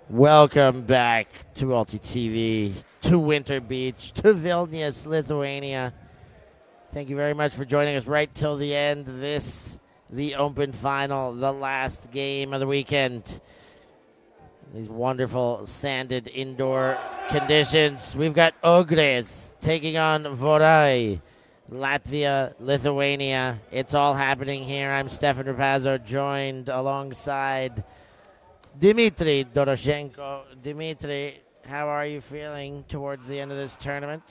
Welcome back to ULTI.TV, to Winter Beach, to Vilnius, Lithuania. Thank you very much for joining us right till the end. The open final, the last game of the weekend. These wonderful sanded indoor conditions. We've got Ogres taking on Vorai, Latvia, Lithuania. It's all happening here. I'm Stefan Rapazzo, joined alongside Dmitry Doroshenko. Dmitry, how are you feeling towards the end of this tournament?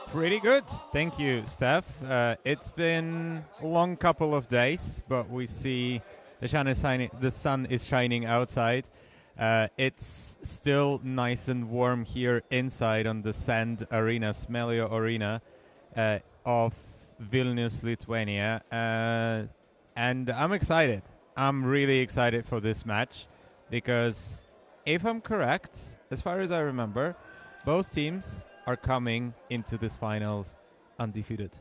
Pretty good, thank you, Steph. It's been a long couple of days, but we see the sun is shining outside. It's still nice and warm here inside on the sand arena, Smelio Arena of Vilnius, Lithuania. And I'm excited. I'm really excited for this match because if I'm correct, as far as I remember, both teams are coming into this finals undefeated.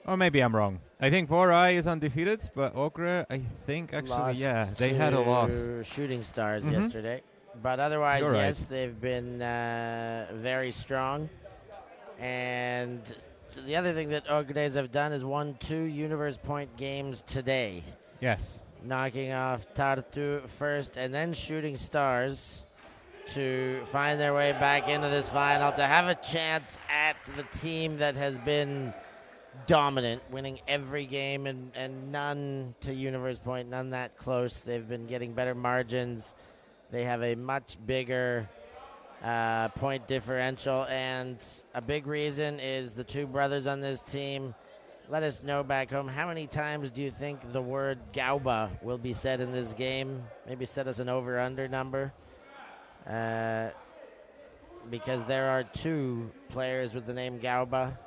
Or maybe I'm wrong. I think Vorai is undefeated, but Ogre, I think actually, they had a loss. Shooting Stars yesterday. But otherwise, You're right. yes, they've been very strong. And the other thing that Ogres have done is won 2 Universe Point games today. Yes. Knocking off Tartu first and then Shooting Stars to find their way back into this final, to have a chance at the team that has been dominant, winning every game and none to Universe Point, none that close. They've been getting better margins. They have a much bigger point differential, and a big reason is the 2 brothers on this team. Let us know back home, how many times do you think the word Gauba will be said in this game? Maybe set us an over-under number. Because there are 2 players with the name Gauba,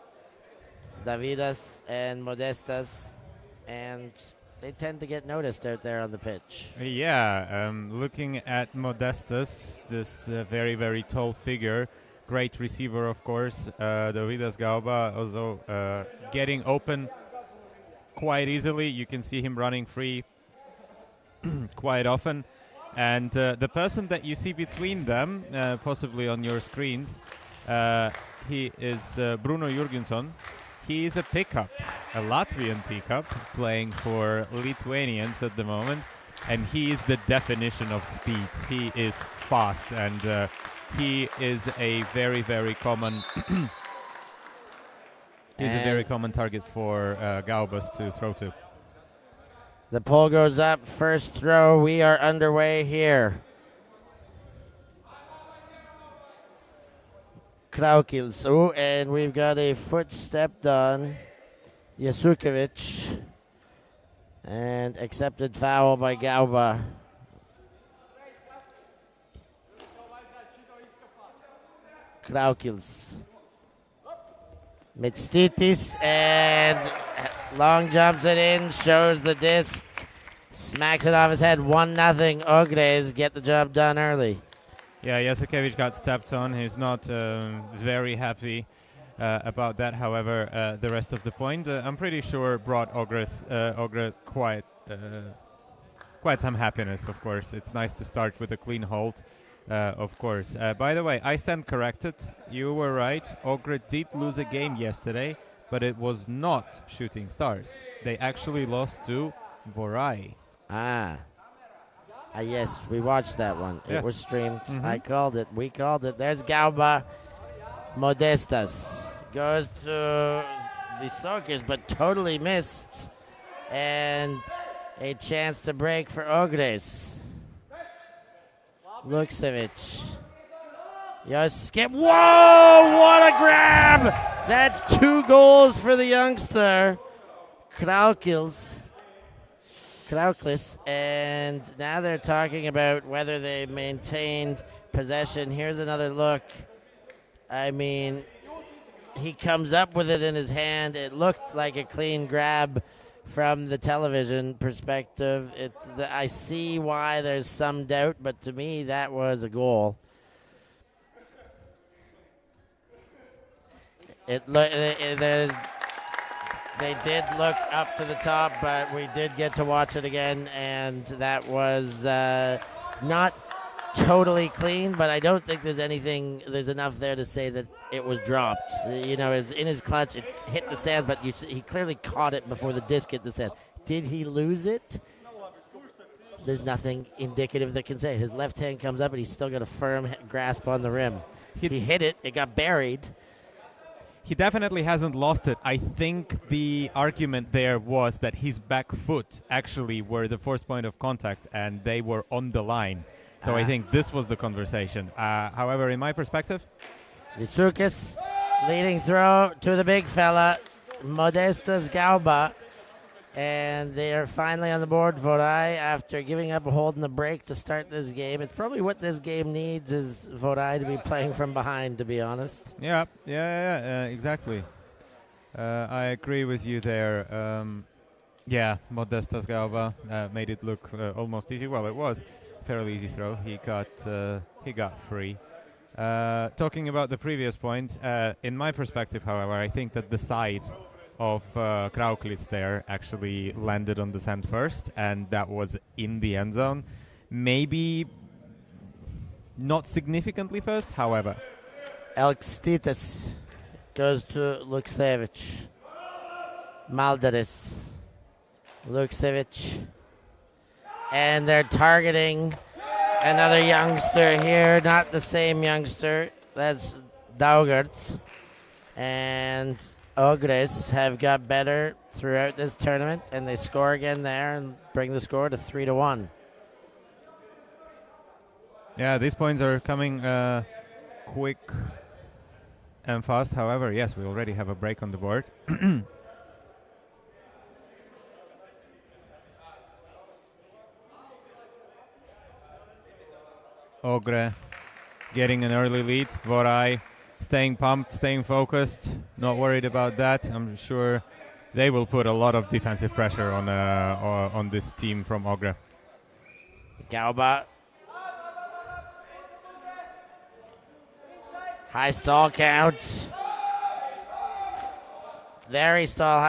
Davidas and Modestas, and they tend to get noticed out there on the pitch. Yeah, looking at Modestas, this very, very tall figure, great receiver, of course. Davidas Gauba also getting open quite easily. You can see him running free quite often. And the person that you see between them, possibly on your screens, he is Bruno Jurgensson. He is a pickup, a Latvian pickup, playing for Lithuanians at the moment. And he is the definition of speed. He is fast, and he is a very, very common target for Gaubas to throw to. The pole goes up, first throw. We are underway here. Kraukils. Oh, and we've got a foot stepped on Yasukovic. And accepted foul by Gauba. Kraukils. Mitstitis, and long jumps it in, shows the disc, smacks it off his head. 1-0. Ogres get the job done early. Yeah, Yasukovic got stepped on. He's not very happy about that. However, the rest of the point, I'm pretty sure, brought Ogre quite some happiness, of course. It's nice to start with a clean hold. Of course. By the way, I stand corrected. You were right. Ogre did lose a game yesterday, but it was not Shooting Stars. They actually lost to Vorai. Yes, we watched that one. Yes. It was streamed. I called it. We called it. There's Gauba. Modestas goes to the Sockers, but totally missed. And a chance to break for Ogres. Luksevic. Skip. Whoa! What a grab! That's 2 goals for the youngster. Krauklis. And now they're talking about whether they maintained possession. Here's another look. I mean, he comes up with it in his hand. It looked like a clean grab from the television perspective. I see why there's some doubt, but to me, that was a goal. They did look up to the top, but we did get to watch it again, and that was not totally clean, but I don't think there's enough there to say that it was dropped. You know, it was in his clutch, it hit the sand, but he clearly caught it before the disc hit the sand. Did he lose it? There's nothing indicative that can say. His left hand comes up, and he's still got a firm grasp on the rim. He hit it. It got buried. He definitely hasn't lost it. I think the argument there was that his back foot actually were the first point of contact, and they were on the line. So I think this was the conversation. However, in my perspective, Visukis leading throw to the big fella, Modestas Gauba. And they are finally on the board, Vorai, after giving up a hold in the break to start this game. It's probably what this game needs is Vorai to be playing from behind, to be honest. Yeah, exactly. I agree with you there. Modestas Galva made it look almost easy. Well, it was a fairly easy throw. He got free. Talking about the previous point, in my perspective, however, I think that the side of Krauklis there actually landed on the sand first, and that was in the end zone. Maybe not significantly first, however. Elkstitis goes to Luksevich. Maldaris. Luksevich. And they're targeting another youngster here, not the same youngster. That's Daugerts. And Ogres have got better throughout this tournament, and they score again there and bring the score to 3-1. Yeah, these points are coming quick and fast. However, yes, we already have a break on the board. Ogre getting an early lead. Vorai staying pumped, staying focused, not worried about that. I'm sure they will put a lot of defensive pressure on this team from Ogre. Gauba. High stall count. Very stall.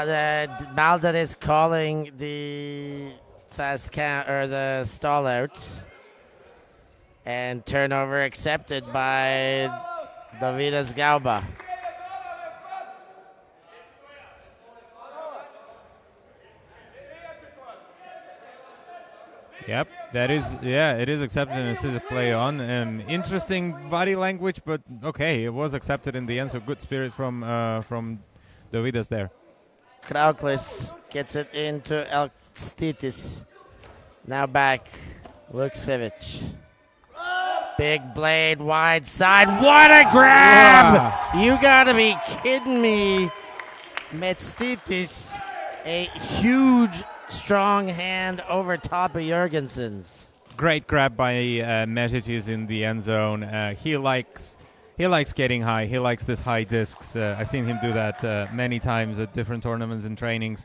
Maldon is calling the fast count or the stall out, and turnover accepted by Davidas Gauba. Yep, it is accepted and it's a play on. Interesting body language, but okay, it was accepted in the end, so good spirit from Davidas there. Krauklis gets it into Elkstitis. Now back, Luksevich. Big blade, wide side. What a grab! Yeah. You gotta be kidding me. Metstitis, a huge, strong hand over top of Jorgensen's. Great grab by Mesic in the end zone. He likes getting high. He likes this high discs. I've seen him do that many times at different tournaments and training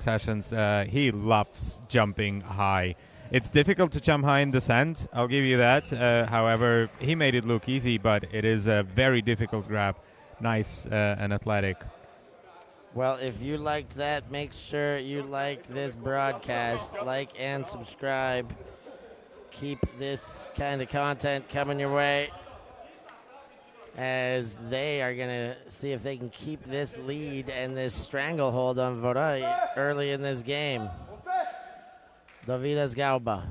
sessions. He loves jumping high. It's difficult to jump high in the sand, I'll give you that. However, he made it look easy, but it is a very difficult grab. Nice and athletic. Well, if you liked that, make sure you like this broadcast. Like and subscribe. Keep this kind of content coming your way, as they are going to see if they can keep this lead and this stranglehold on Vorai early in this game. Davidas Gauba.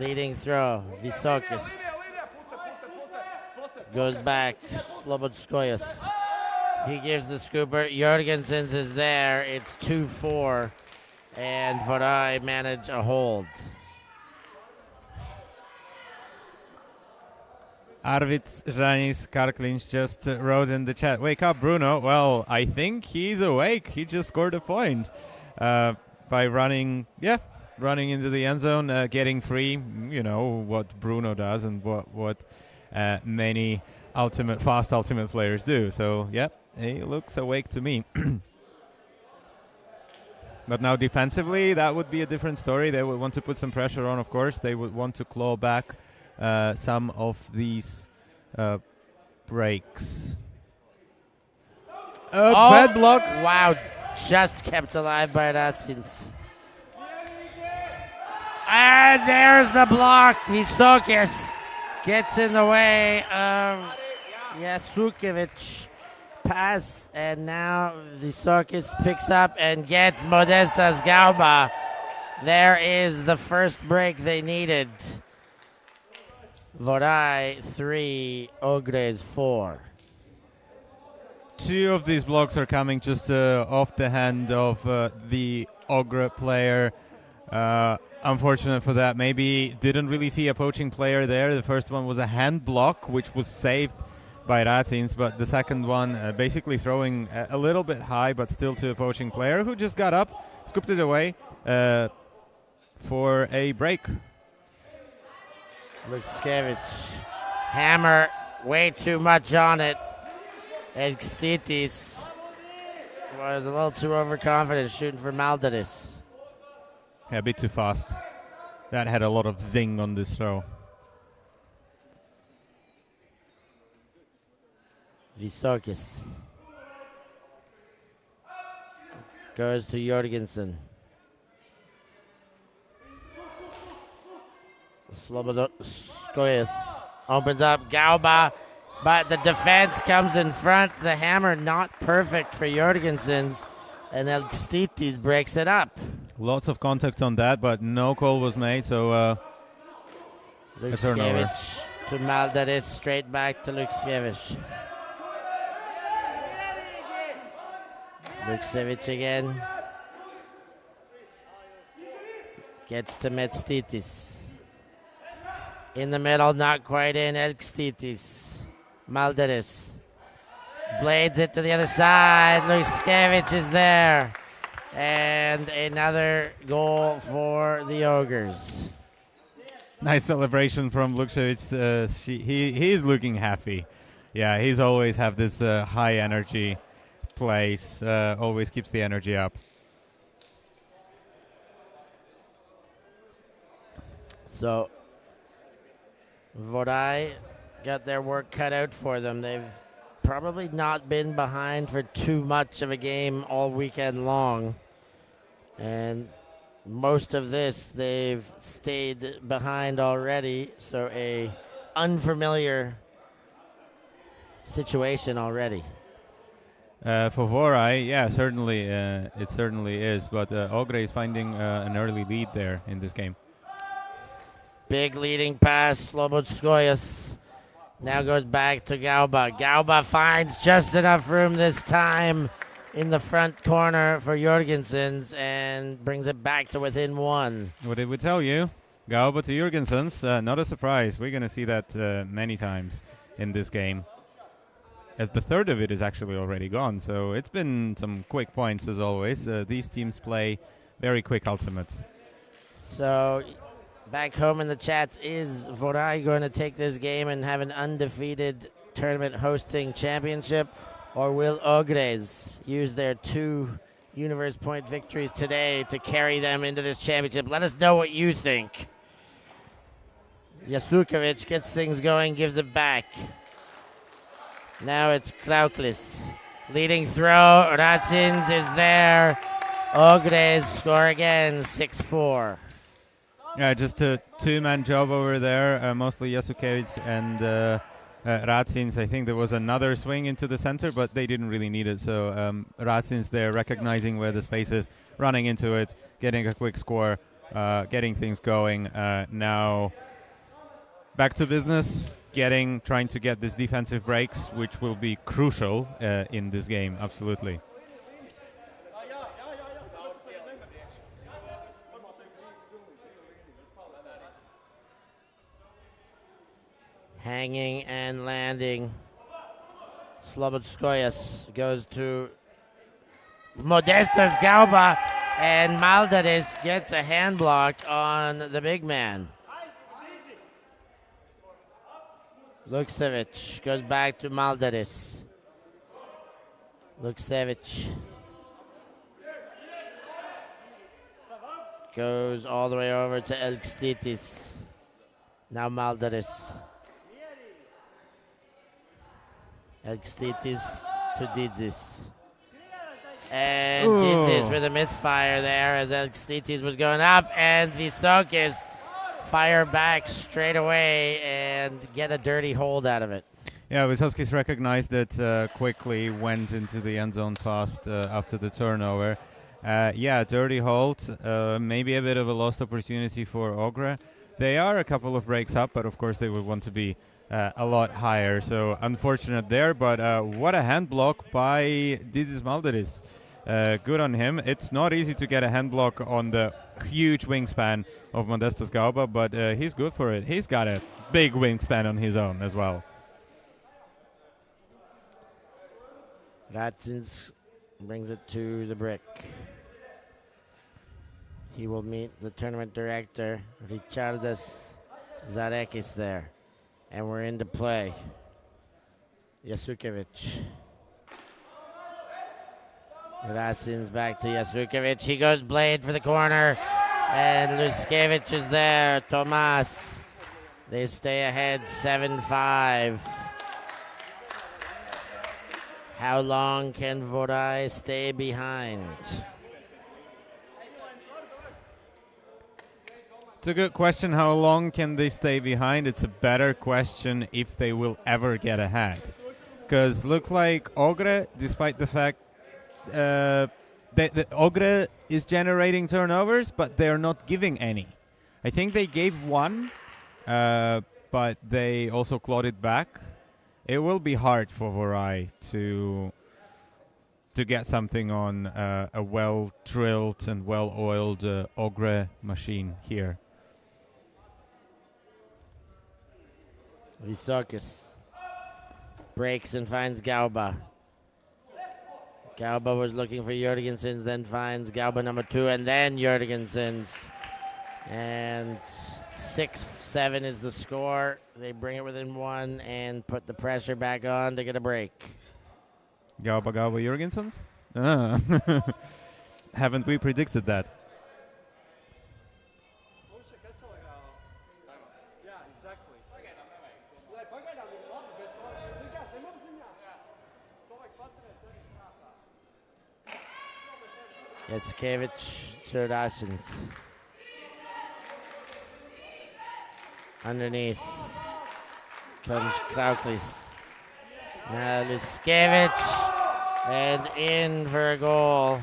Leading throw. Visokis. Goes back. Slobodskoyas. He gives the scooper. Jorgensen's is there. It's 2-4. And Vorai manage a hold. Arvid Žanis Karklins just wrote in the chat, "Wake up, Bruno." Well, I think he's awake. He just scored a point. By running into the end zone, getting free. You know what Bruno does and what many fast ultimate players do. So yeah, he looks awake to me. But now defensively, that would be a different story. They would want to put some pressure on, of course. They would want to claw back some of these breaks. Bad block. Wow. Just kept alive by Rasins. And there's the block. Visokis gets in the way of Jasukovic pass, and now Visokis picks up and gets Modestas Gauba. There is the first break they needed. Vorai 3, Ogres 4. Two of these blocks are coming just off the hand of the Ogre player. Unfortunate for that. Maybe didn't really see a poaching player there. The first one was a hand block, which was saved by Ratins, but the second one basically throwing a little bit high, but still to a poaching player who just got up, scooped it away for a break. Lukskevich, hammer, way too much on it. Ekstitis was a little too overconfident shooting for Maldaris. Yeah, a bit too fast. That had a lot of zing on this throw. Visokis goes to Jorgensen. Slobodoskoyas opens up. Gauba, but the defense comes in front. The hammer not perfect for Jorgensen's, and Ekstitis breaks it up. Lots of contact on that, but no call was made, so a turnover. Lukskevich to Maldaris, straight back to Lukskevich. Lukskevich again. Gets to Metstitis. In the middle, not quite in. Ekstitis. Maldaris. Blades it to the other side. Lukskevich is there. And another goal for the Ogres. Nice celebration from Lukskevich. He is looking happy. Yeah, he's always have this high energy plays. Always keeps the energy up. So Vorai got their work cut out for them. They've probably not been behind for too much of a game all weekend long. And most of this, they've stayed behind already. So a unfamiliar situation already. For Vorai, yeah, certainly, it certainly is. But Ogre is finding an early lead there in this game. Big leading pass, Slobodskoyas. Now goes back to Gauba. Gauba finds just enough room this time in the front corner for Jorgensen's and brings it back to within one. What did we tell you? Gauba to Jorgensen's, not a surprise. We're going to see that many times in this game, as the third of it is actually already gone. So it's been some quick points as always. These teams play very quick ultimates. So back home in the chats, is Vorai going to take this game and have an undefeated tournament hosting championship, or will Ogres use their 2 universe point victories today to carry them into this championship? Let us know what you think. Jasukovic gets things going, gives it back. Now it's Krauklis. Leading throw, Ratsins is there. Ogres score again, 6-4. Yeah, just a 2-man job over there, mostly Jasukovic and Ratsins. I think there was another swing into the center, but they didn't really need it. So Ratsins there recognizing where the space is, running into it, getting a quick score, getting things going. Now back to business, trying to get these defensive breaks, which will be crucial in this game, absolutely. Hanging and landing. Slobodskoyas goes to Modestas Gauba, and Maldaris gets a hand block on the big man. Lukskevich goes back to Maldaris. Lukskevich goes all the way over to Ekstitis. Now Maldaris. Ekstitis to Didzis. And Dintis with a misfire there as Extitis was going up. And Visokis fire back straight away and get a dirty hold out of it. Yeah, Visokis recognized it quickly, went into the end zone fast after the turnover. Yeah, dirty hold, maybe a bit of a lost opportunity for Ogre. They are a couple of breaks up, but of course they would want to be a lot higher. So unfortunate there, but what a hand block by Dizis Malderis. Good on him. It's not easy to get a hand block on the huge wingspan of Modestas Gauba, but he's good for it. He's got a big wingspan on his own as well. Gatsins brings it to the brick. He will meet the tournament director, Richardas Zarekis there. And we're into play. Yasukevic. Rasins back to Yasukevic. He goes blade for the corner. And Luskevich is there. Tomas. They stay ahead 7-5. How long can Vorai stay behind? It's a good question. How long can they stay behind? It's a better question if they will ever get ahead. Because looks like Ogre, despite the fact that Ogre is generating turnovers, but they're not giving any. I think they gave one, but they also clawed it back. It will be hard for Vorai to get something on a well-drilled and well-oiled Ogre machine here. Visokis breaks and finds Gauba. Gauba was looking for Jørgensens, then finds Gauba number 2, and then Jørgensens. And 6-7 is the score. They bring it within 1 and put the pressure back on to get a break. Gauba Jørgensens? Haven't we predicted that? Yaskevich to Rasins. Underneath comes Krauklis. Now Luskevich, and in for a goal.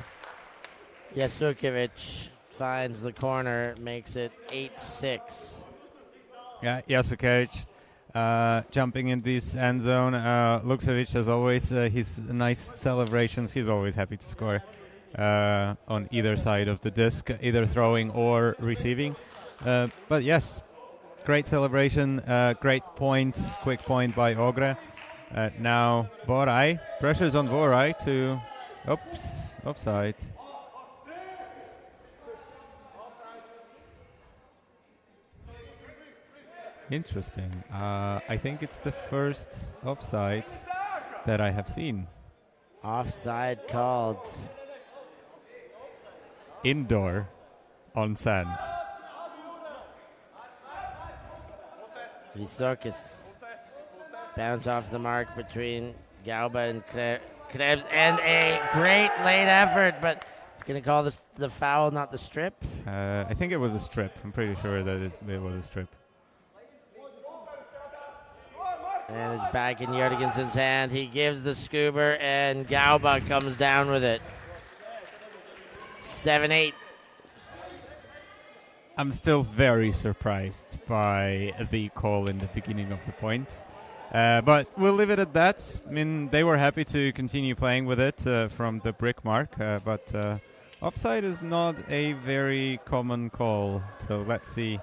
Yasukevich finds the corner, makes it 8-6. Yeah, Yasukevich jumping in this end zone. Luksevich, as always, his nice celebrations. He's always happy to score on either side of the disc, either throwing or receiving. But yes, great celebration, great point, quick point by Ogre. Now Vorai, pressure's on Vorai to, oops, offside. Interesting. I think it's the first offside that I have seen. Offside called. Indoor on sand. Visokis bounce off the mark between Gauba and Krebs, and a great late effort, but it's going to call this the foul, not the strip. I think it was a strip. I'm pretty sure that it was a strip. And it's back in Jørgensen's hand. He gives the scuba, and Gauba comes down with it. 7-8. I'm still very surprised by the call in the beginning of the point. But we'll leave it at that. I mean, they were happy to continue playing with it from the brick mark, but offside is not a very common call. So let's see.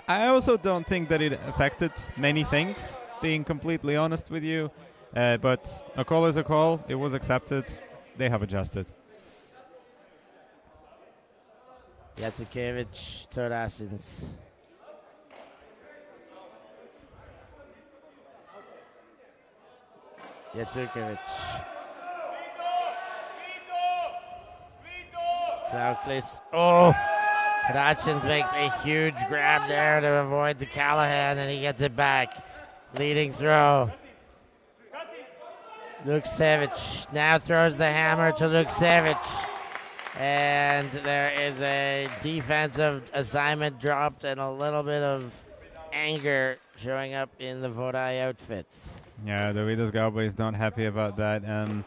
I also don't think that it affected many things, being completely honest with you. But a call is a call. It was accepted. They have adjusted. Yasukevich to Rasins. Yasukevich. Krauklis. Oh! Rasins makes a huge grab there to avoid the Callahan, and he gets it back. Leading throw. Luksevich now throws the hammer to Luksevich. And there is a defensive assignment dropped and a little bit of anger showing up in the Vorai outfits. Yeah, Dovydas Gauba is not happy about that, and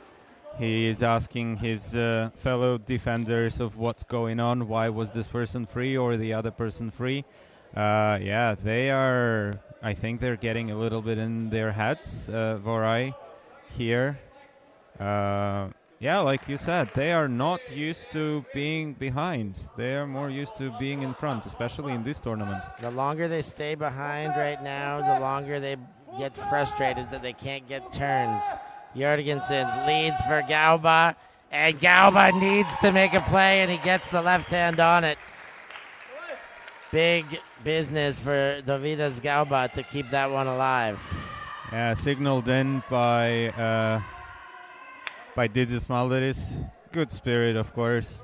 he is asking his fellow defenders of what's going on. Why was this person free or the other person free? Yeah, they are. I think they're getting a little bit in their heads. Vorai here. Yeah, like you said, they are not used to being behind. They are more used to being in front, especially in this tournament. The longer they stay behind right now, the longer they get frustrated that they can't get turns. Jorgensen's leads for Gauba, and Gauba needs to make a play, and he gets the left hand on it. Big business for Dovydas Gauba to keep that one alive. Yeah, signaled in by Didis Malderis. Good spirit, of course.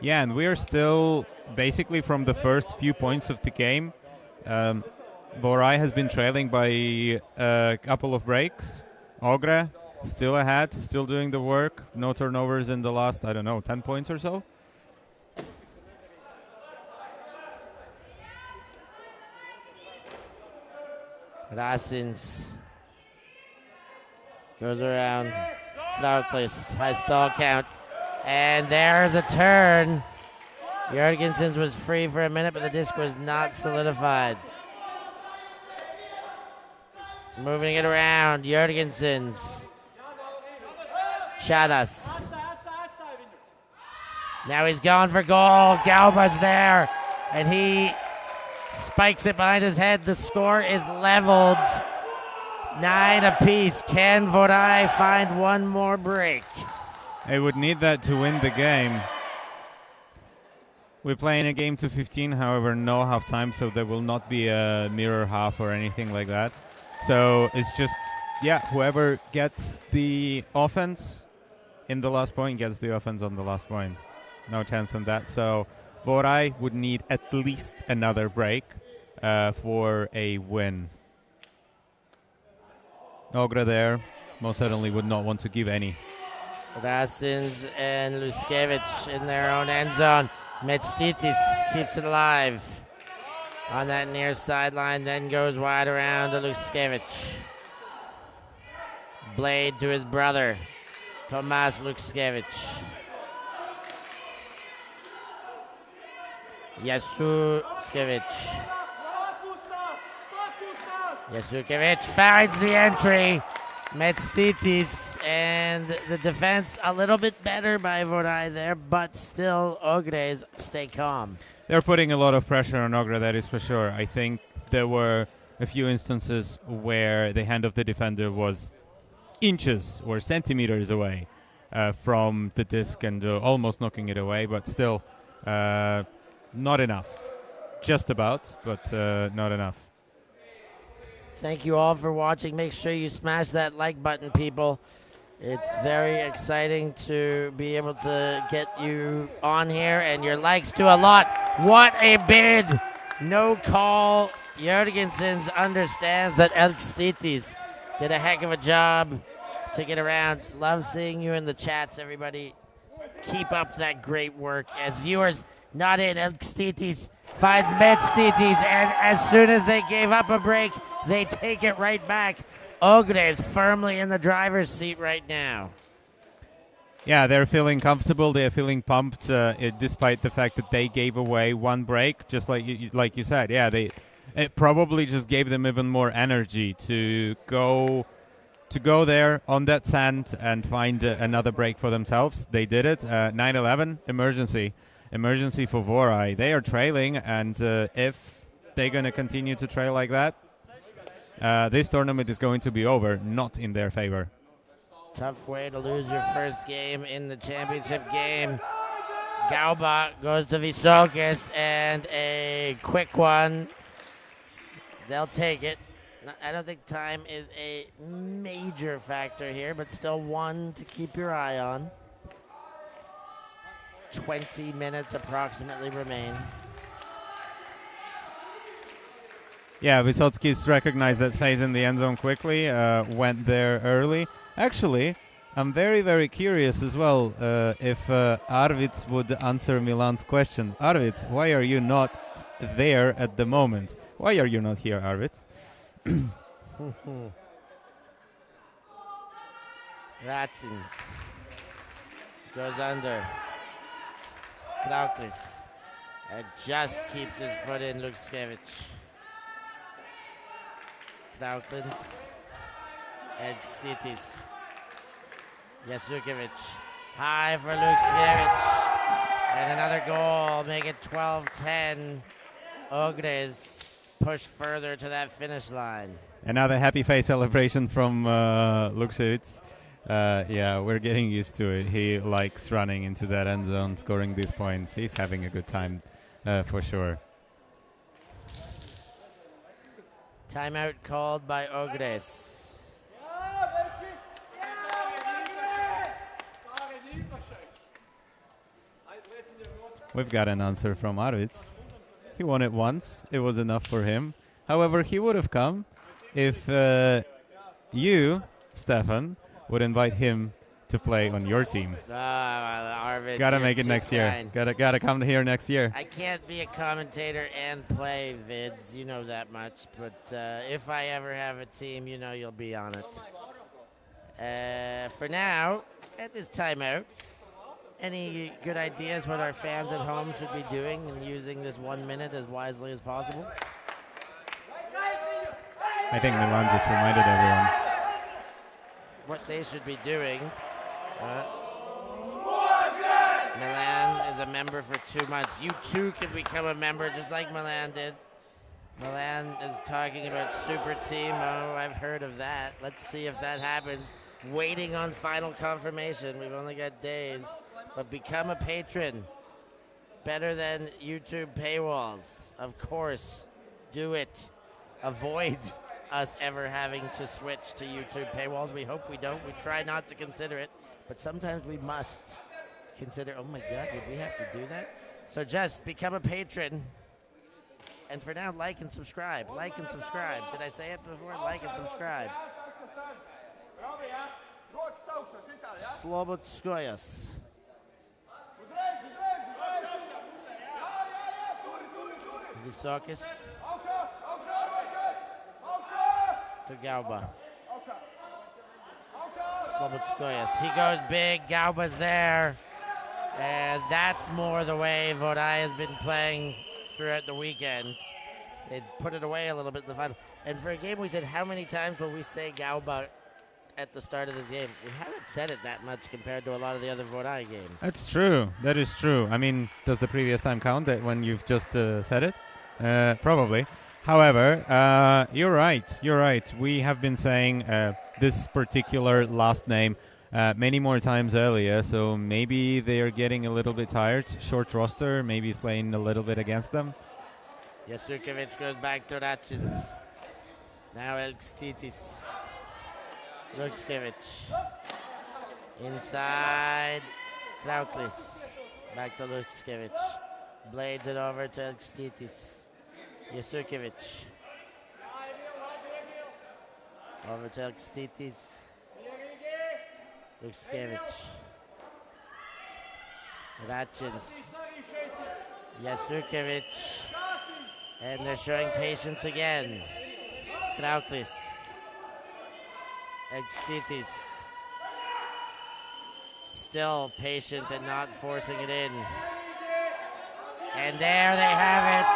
Yeah, and we are still basically from the first few points of the game. Vorai has been trailing by a couple of breaks. Ogre still ahead, still doing the work. No turnovers in the last, 10 points or so. Rasins goes around. Flower place, high stall count. And there's a turn. Jorgensen's was free for a minute, but the disc was not solidified. Moving it around, Jorgensen's. Chadas. Now he's going for goal. Gauba's there, and he spikes it behind his head. The score is leveled. 9 apiece. Can Vorai find one more break? They would need that to win the game. We're playing a game to 15, however, no halftime, so there will not be a mirror half or anything like that. So it's just, whoever gets the offense in the last point gets the offense on the last point. No chance on that. So Vorai would need at least another break for a win. Ogre there most certainly would not want to give any. Rasins and Luskevich in their own end zone. Metstitis keeps it alive on that near sideline, then goes wide around to Luskevich. Blade to his brother, Tomas Luskevich. Yasuskevich. Yasukevich finds the entry. Metstitis, and the defense a little bit better by Vorai there, but still Ogres stay calm. They're putting a lot of pressure on Ogre, that is for sure. I think there were a few instances where the hand of the defender was inches or centimeters away from the disc and almost knocking it away, but still not enough. Just about, but not enough. Thank you all for watching. Make sure you smash that like button, people. It's very exciting to be able to get you on here, and your likes do a lot. What a bid! No call. Jorgensen's understands that Elkstitis did a heck of a job to get around. Love seeing you in the chats, everybody. Keep up that great work. As viewers not in, Elkstitis finds Metstitis, and as soon as they gave up a break, they take it right back. Ogre is firmly in the driver's seat right now. Yeah, they're feeling comfortable. They're feeling pumped, despite the fact that they gave away one break, just like you said. Yeah, it probably just gave them even more energy to go there on that sand and find another break for themselves. They did it. 9-11, emergency for Vorai. They are trailing, and if they're going to continue to trail like that, this tournament is going to be over, not in their favor. Tough way to lose your first game in the championship game. Gauba goes to Visokis, and a quick one. They'll take it. I don't think time is a major factor here, but still one to keep your eye on. 20 minutes approximately remain. Yeah, Vysotskis recognized that space in the end zone quickly, went there early. Actually, I'm very, very curious as well if Arvids would answer Milan's question. Arvids, why are you not there at the moment? Why are you not here, Arvids? Ratzins goes under. Krauklis just keeps his foot in. Lukskevich. Krauklins. Egstitis. Yasukovic. High for Lukskevich. And another goal. Make it 12-10. Ogres push further to that finish line. Another happy face celebration from Lukskevich. Yeah, we're getting used to it. He likes running into that end zone, scoring these points. He's having a good time for sure. Timeout called by Ogres. We've got an answer from Arvids. He won it once. It was enough for him. However, he would have come if you, Stefan, would invite him to play on your team. Arvids, gotta make it next year. Gotta come here next year. I can't be a commentator and play vids, you know that much. But if I ever have a team, you know you'll be on it. For now, at this timeout, any good ideas what our fans at home should be doing and using this 1 minute as wisely as possible? I think Milan just reminded everyone what they should be doing. Milan is a member for 2 months. You too can become a member just like Milan did. Milan is talking about super team. Oh, I've heard of that. Let's see if that happens. Waiting on final confirmation. We've only got days. But become a patron. Better than YouTube paywalls. Of course. Do it. Avoid us ever having to switch to YouTube paywalls. We hope we don't. We try not to consider it. But sometimes we must consider, oh my God, would we have to do that? So just become a patron. And for now, like and subscribe. Like and subscribe. Did I say it before? Like and subscribe. Slobodskoyas. Visokis. To Gauba. Slobodskoyas. He goes big. Gauba's there. And that's more the way Vorai has been playing throughout the weekend. They put it away a little bit in the final. And for a game, we said, how many times will we say Gauba at the start of this game? We haven't said it that much compared to a lot of the other Vorai games. That's true. That is true. I mean, does the previous time count that when you've just said it? Probably. However, you're right. You're right. We have been saying this particular last name many more times earlier, so maybe they're getting a little bit tired. Short roster, maybe he's playing a little bit against them. Yasukovic goes back to Ratchins. Now Elkstitis. Lukskevich. Inside. Krauklis. Back to Lukskevich. Blades it over to Elkstitis. Yasukovic. Over to Elkstitis. Lukskevich. Ratchins. Yasukovic. And they're showing patience again. Krauklis. Egstitis. Still patient and not forcing it in. And there they have it.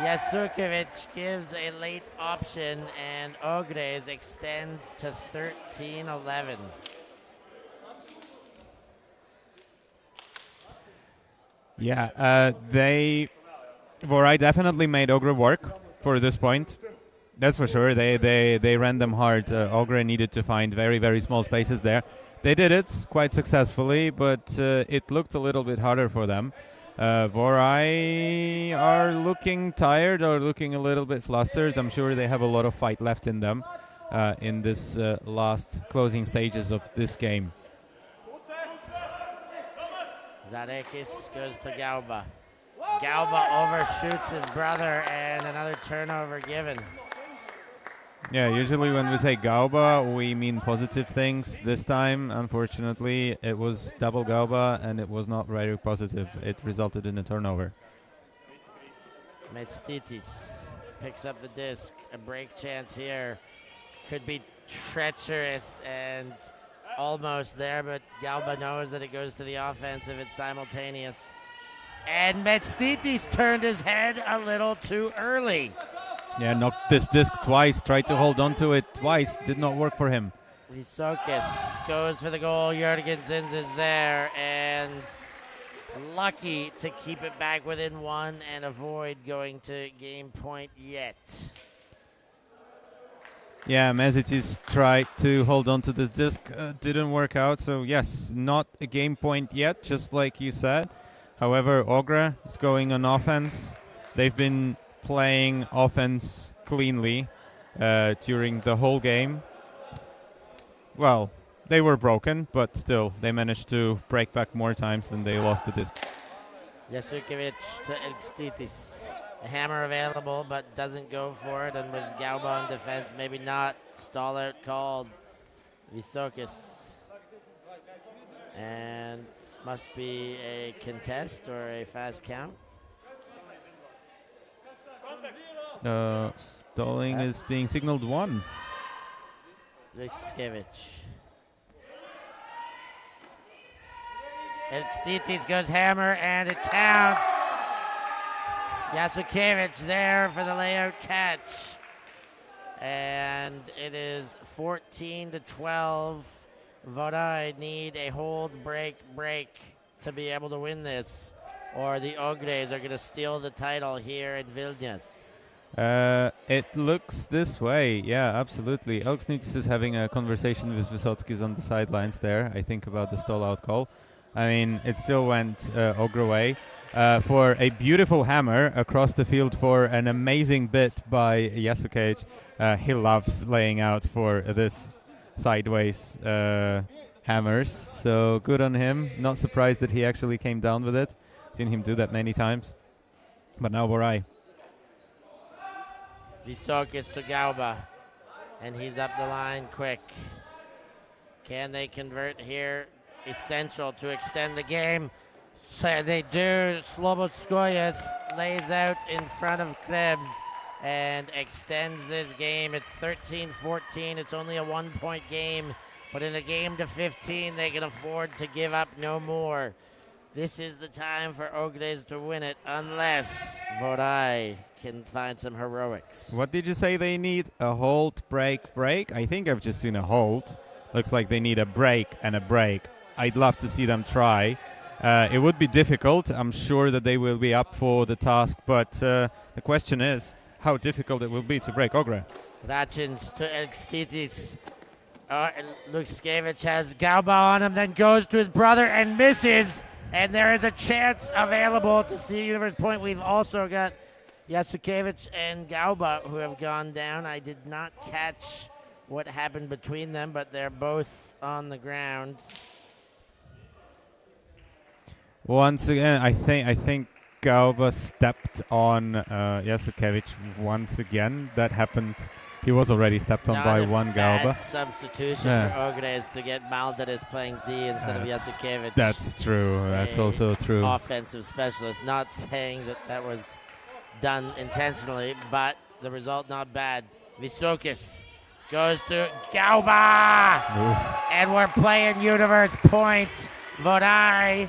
Yasukovic gives a late option and Ogres extend to 13-11. Yeah, Vorai definitely made Ogre work for this point. That's for sure. They ran them hard. Ogre needed to find very, very small spaces there. They did it quite successfully, but it looked a little bit harder for them. Vorai are looking tired or looking a little bit flustered. I'm sure they have a lot of fight left in them in this last closing stages of this game. Zarekis goes to Gauba. Galba overshoots his brother, and another turnover given. Yeah, usually when we say Gauba, we mean positive things. This time, unfortunately, it was double Gauba, and it was not very positive. It resulted in a turnover. Metstitis picks up the disc. A break chance here. Could be treacherous and almost there, but Galba knows that it goes to the offensive. It's simultaneous. And Metstitis turned his head a little too early. Yeah, knocked this disc twice, tried to hold on to it twice, did not work for him. Visokis goes for the goal. Jørgensen is there and lucky to keep it back within one and avoid going to game point yet. Yeah, Metstitis tried to hold on to this disc, didn't work out. So yes, not a game point yet, just like you said. However, Ogre is going on offense. They've been playing offense cleanly during the whole game. Well, they were broken, but still, they managed to break back more times than they lost the disc. Jasukovic to Elkstitis. A hammer available, but doesn't go for it, and with Galba in defense, maybe not. Stall out called. Visokis. And must be a contest or a fast count. Stalling is being signaled one. Lukskiewicz. Elkstitis goes hammer, and it counts. Jasukovic there for the layout catch. And it is 14-12. Vorai need a hold, break to be able to win this, or the Ogres are going to steal the title here in Vilnius. It looks this way, yeah, absolutely. Elksnitz is having a conversation with Vysotskis on the sidelines there, I think, about the stall-out call. I mean, it still went Ogre way. For a beautiful hammer across the field for an amazing bit by Jasukovic. He loves laying out for this sideways hammers, so good on him. Not surprised that he actually came down with it. Seen him do that many times. But now Vorai. Visokis to Galba, and he's up the line quick. Can they convert here? Essential to extend the game. So they do. Slobodskoyas lays out in front of Krebs and extends this game. It's 13-14. It's only a 1-point game, but in a game to 15, they can afford to give up no more. This is the time for Ogres to win it, unless Vorai can find some heroics. What did you say they need? A hold, break? I think I've just seen a hold. Looks like they need a break and a break. I'd love to see them try. It would be difficult. I'm sure that they will be up for the task, but the question is how difficult it will be to break Ogre. Rachins to Elkstitis. Lukskiewicz has Galba on him, then goes to his brother and misses. And there is a chance available to see Universe Point. We've also got Jasukovic and Galba who have gone down. I did not catch what happened between them, but they're both on the ground. Once again, I think Galba stepped on Jasukovic once again. That happened. He was already stepped on by one Galba. Substitution for Ogres to get Maldaris playing D instead of Jasukovic. That's true. That's also true. Offensive specialist. Not saying that was done intentionally, but the result not bad. Visokis goes to Galba! And we're playing Universe Point. Vorai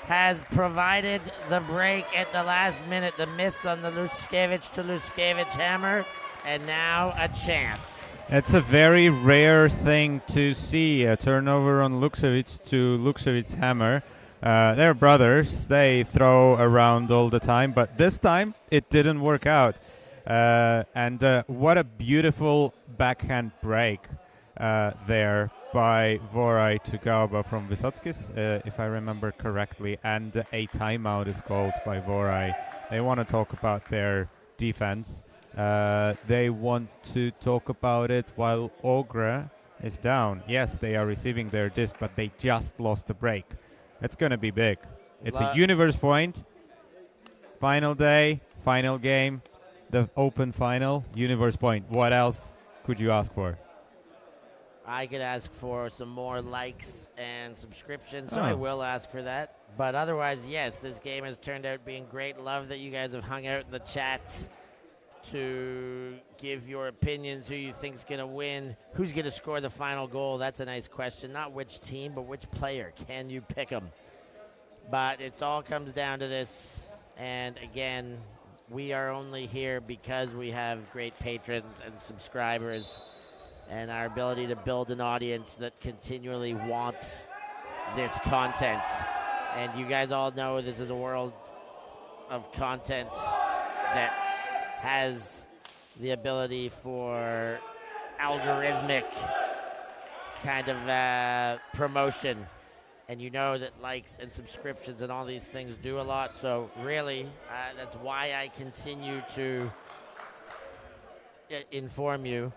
has provided the break at the last minute. The miss on the Lukskiewicz to Lukskiewicz hammer. And now a chance. It's a very rare thing to see, a turnover on Lukskiewicz to Lukskiewicz hammer. They're brothers. They throw around all the time, but this time it didn't work out. And what a beautiful backhand break there by Vorai to Galba from Vysotskis, if I remember correctly. And a timeout is called by Vorai. They want to talk about their defense. They want to talk about it while Ogre is down. Yes, they are receiving their disc, but they just lost the break. It's going to be big. It's a Universe Point Final day, final game, the open final, Universe Point. What else could you ask for? I could ask for some more likes and subscriptions, so Oh. I will ask for that. But otherwise, yes, this game has turned out being great. Love that you guys have hung out in the chat to give your opinions, who you think's going to win, who's going to score the final goal. That's a nice question. Not which team, but which player. Can you pick them? But it all comes down to this. And again, we are only here because we have great patrons and subscribers and our ability to build an audience that continually wants this content. And you guys all know this is a world of content that has the ability for algorithmic kind of promotion. And you know that likes and subscriptions and all these things do a lot. So really, that's why I continue to inform you.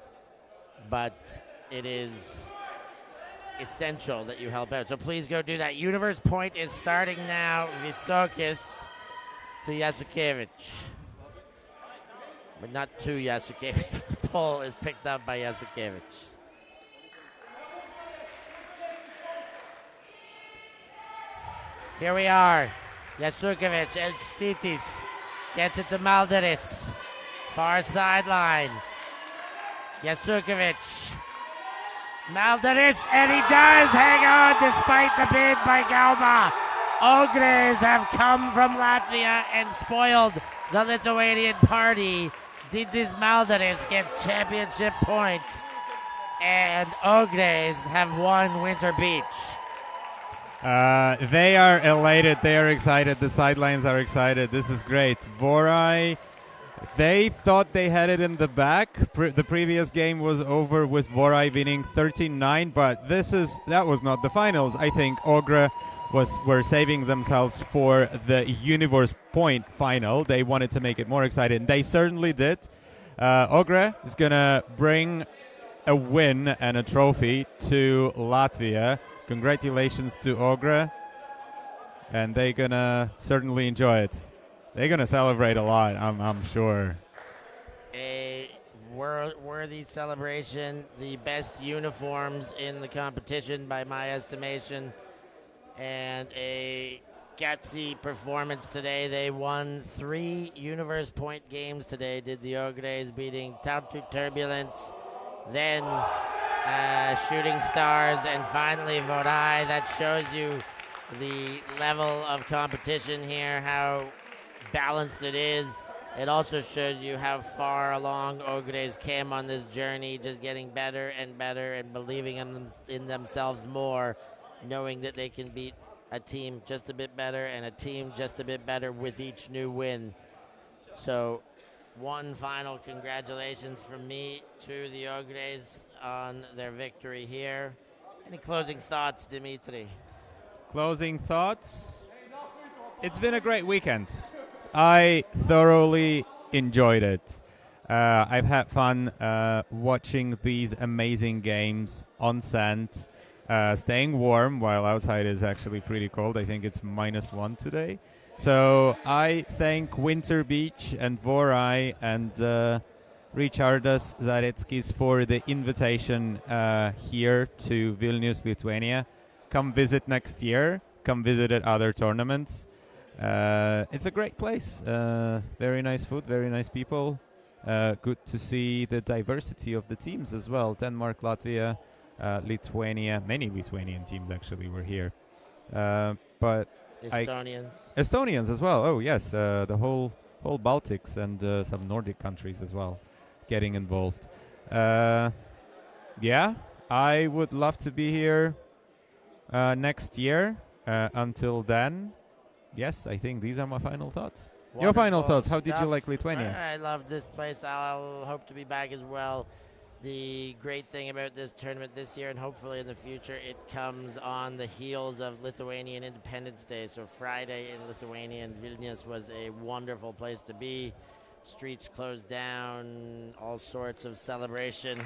But it is essential that you help out. So please go do that. Universe Point is starting now. Vysokis to Yasukevich. But not to Yasukevich. The ball is picked up by Yasukevich. Here we are. Yasukevich, Elstitis gets it to Malderis. Far sideline. Yasukevich. Malderis, and he does hang on despite the bid by Galba. Ogres have come from Latvia and spoiled the Lithuanian party. Didis Malderis gets championship points, and Ogres have won Winter Beach. They are elated. They are excited. The sidelines are excited. This is great. Vorai, they thought they had it in the back. The previous game was over with Vorai winning 13-9, but that was not the finals. I think Ogre were saving themselves for the Universe Point final. They wanted to make it more exciting. They certainly did. Ogre is going to bring a win and a trophy to Latvia. Congratulations to Ogre. And they're going to certainly enjoy it. They're going to celebrate a lot, I'm sure. A worthy celebration. The best uniforms in the competition by my estimation. And a gutsy performance today. They won 3 Universe Point games today, did the Ogres, beating Tautu Turbulence, then Shooting Stars, and finally Vorai. That shows you the level of competition here, how balanced it is. It also shows you how far along Ogres came on this journey, just getting better and better and believing in themselves more, knowing that they can beat a team just a bit better and a team just a bit better with each new win. So one final congratulations from me to the Ogres on their victory here. Any closing thoughts, Dimitri? Closing thoughts? It's been a great weekend. I thoroughly enjoyed it. I've had fun watching these amazing games on sand, staying warm while outside is actually pretty cold. I think it's -1 today. So I thank Winter Beach and Vorai and Richardas Zareckis for the invitation here to Vilnius, Lithuania. Come visit next year. Come visit at other tournaments. It's a great place. Very nice food, very nice people. Good to see the diversity of the teams as well. Denmark, Latvia, Lithuania. Many Lithuanian teams actually were here. But Estonians as well. Oh yes, the whole Baltics and some Nordic countries as well getting involved. Yeah, I would love to be here next year. Until then, yes, I think these are my final thoughts. Wonderful. Your final thoughts. How did you like Lithuania? I love this place. I'll hope to be back as well. The great thing about this tournament this year, and hopefully in the future, it comes on the heels of Lithuanian Independence Day. So Friday in Lithuania and Vilnius was a wonderful place to be. Streets closed down, all sorts of celebration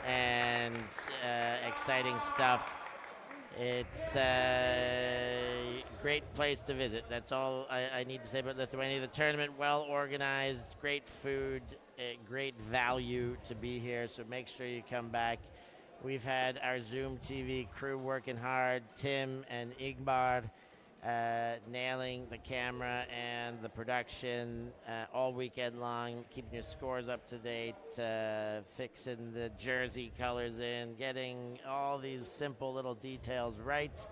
and exciting stuff. It's great place to visit. That's all I need to say about Lithuania. The tournament, well organized, great food, great value to be here. So make sure you come back. We've had our Zoom TV crew working hard, Tim and Igbar, nailing the camera and the production all weekend long, keeping your scores up to date, fixing the jersey colors in, getting all these simple little details right.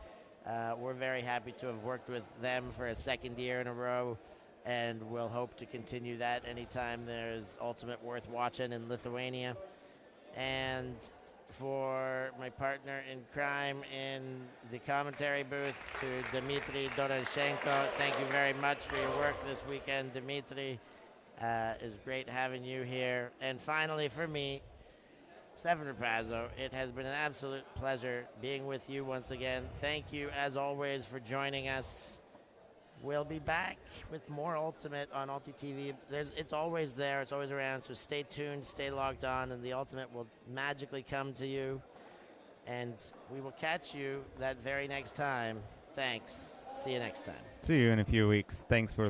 We're very happy to have worked with them for a second year in a row, and we'll hope to continue that anytime there's Ultimate worth watching in Lithuania. And for my partner in crime in the commentary booth, to Dmitry Doroshenko, thank you very much for your work this weekend, Dmitry. It's great having you here. And finally, for me, Stefan Rapazzo, it has been an absolute pleasure being with you once again. Thank you, as always, for joining us. We'll be back with more Ultimate on ULTI.TV. It's always there. It's always around. So stay tuned, stay logged on, and the Ultimate will magically come to you. And we will catch you that very next time. Thanks. See you next time. See you in a few weeks. Thanks for listening.